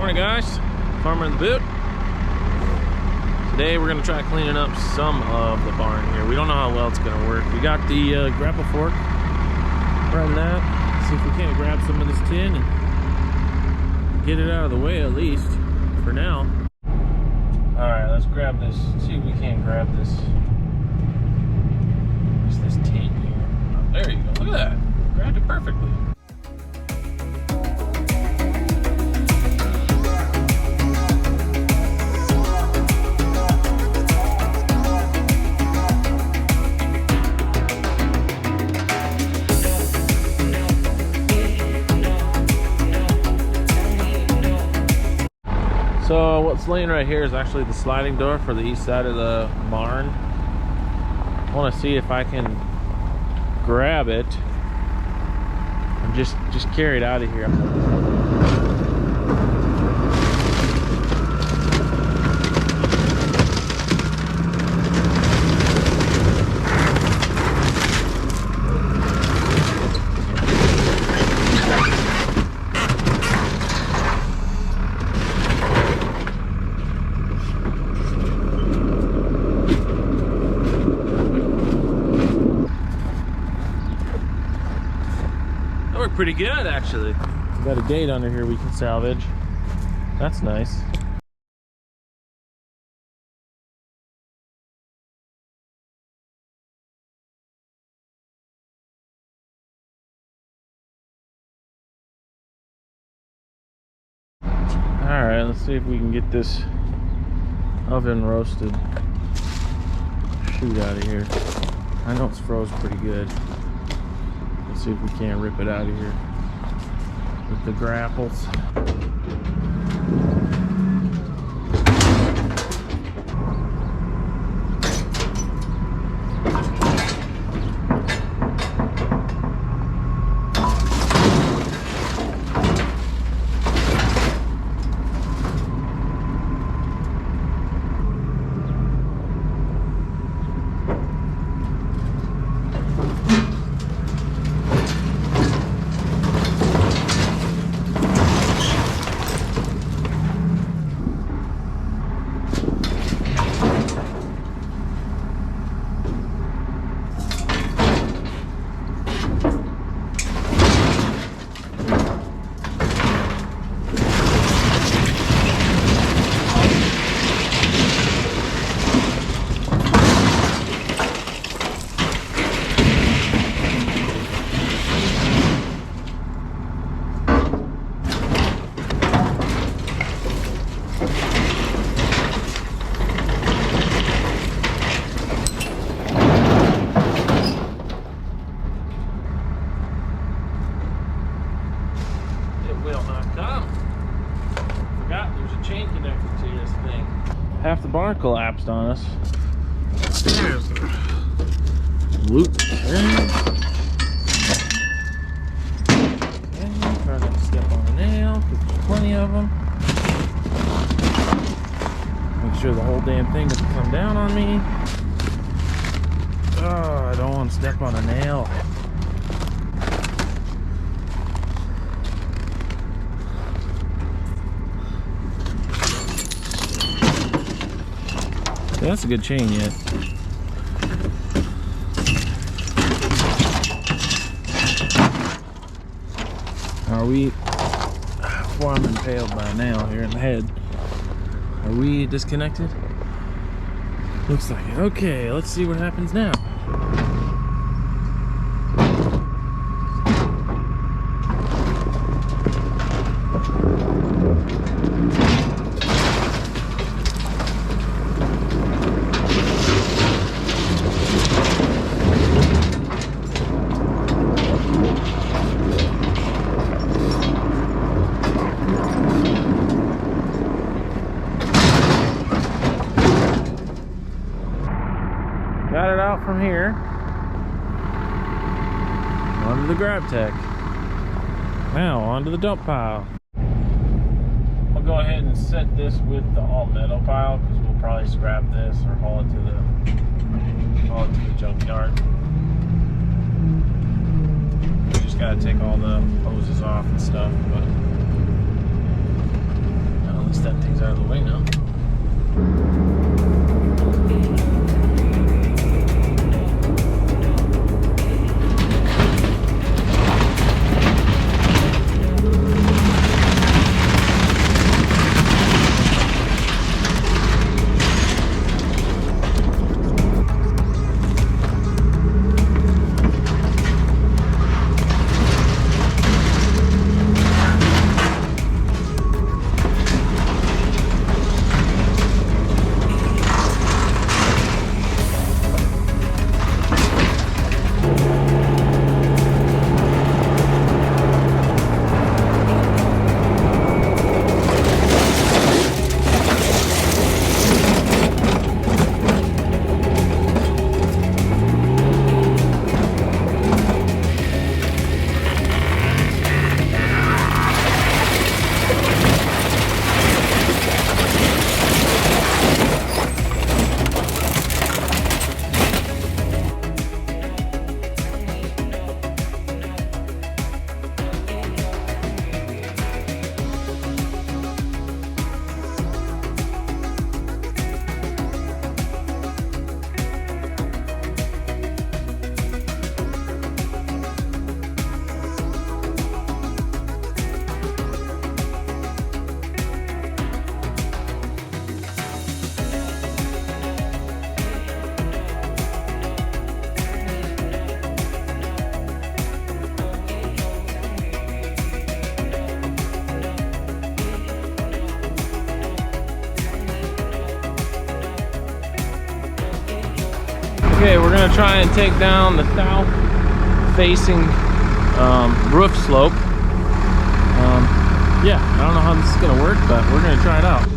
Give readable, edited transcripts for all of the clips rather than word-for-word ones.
Morning guys, Farmer in the Boot. Today we're going to try cleaning up some of the barn here. We don't know how well it's going to work. We got the grapple fork, run that, see if we can't grab some of this tin and get it out of the way at least for now. Alright, let's grab this, see if we can't grab this. What's this tin here? Oh, there you go, look at that, grabbed it perfectly. So what's laying right here is actually the sliding door for the east side of the barn. I want to see if I can grab it and just carry it out of here. Pretty good actually. We got a gate under here we can salvage. That's nice. Alright, let's see if we can get this oven roasted shoot out of here. I know it's froze pretty good. Let's see if we can't rip it out of here with the grapples. Half the barn collapsed on us. There's the loot. Okay, try not to step on a nail because there's plenty of them. Make sure the whole damn thing doesn't come down on me. Oh, I don't want to step on a nail. That's a good chain yet. Are we, before I'm impaled by a nail here in the head, are we disconnected? Looks like it. Okay, let's see what happens now. here. Onto the grab tech. Now onto the dump pile. I'll go ahead and set this with the all metal pile because we'll probably scrap this or haul it to the junkyard. We just gotta take all the hoses off and stuff, but at least that thing's out of the way now. Okay, we're gonna try and take down the south facing roof slope. Yeah, I don't know how this is gonna work, but we're gonna try it out.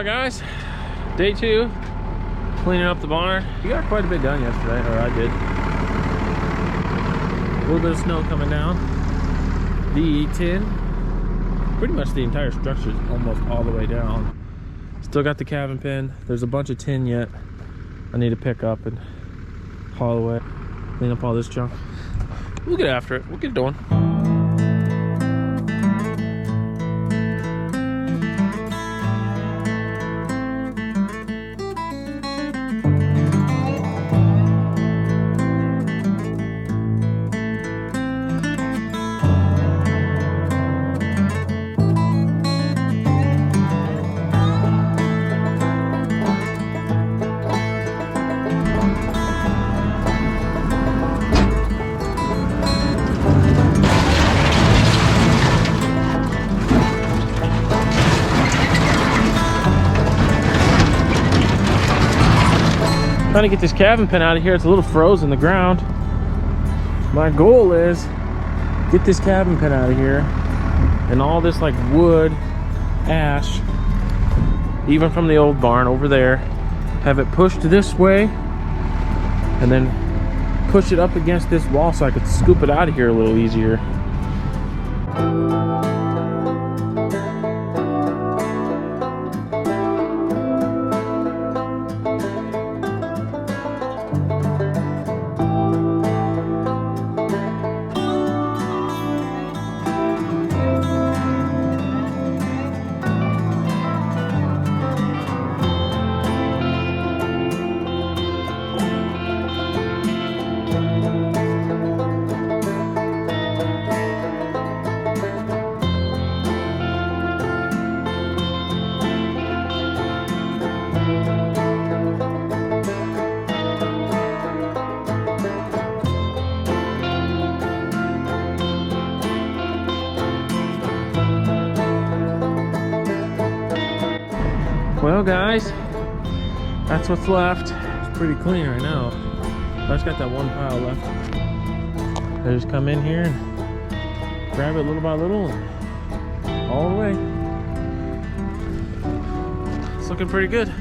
Guys, day 2, cleaning up the barn. We got quite a bit done yesterday, or I did. A little bit of snow coming down. The tin, pretty much the entire structure is almost all the way down. Still got the cabin pin. There's a bunch of tin yet I need to pick up and haul away. Clean up all this junk. We'll get after it. We'll get it going. Trying to get this cabin pin out of here. It's a little frozen in the ground. My goal is get this cabin cut out of here, and all this like wood, ash, even from the old barn over there, have it pushed this way, and then push it up against this wall so I could scoop it out of here a little easier. Well guys, that's what's left. It's pretty clean right now. I just got that one pile left. I just come in here and grab it little by little and all the way. It's looking pretty good.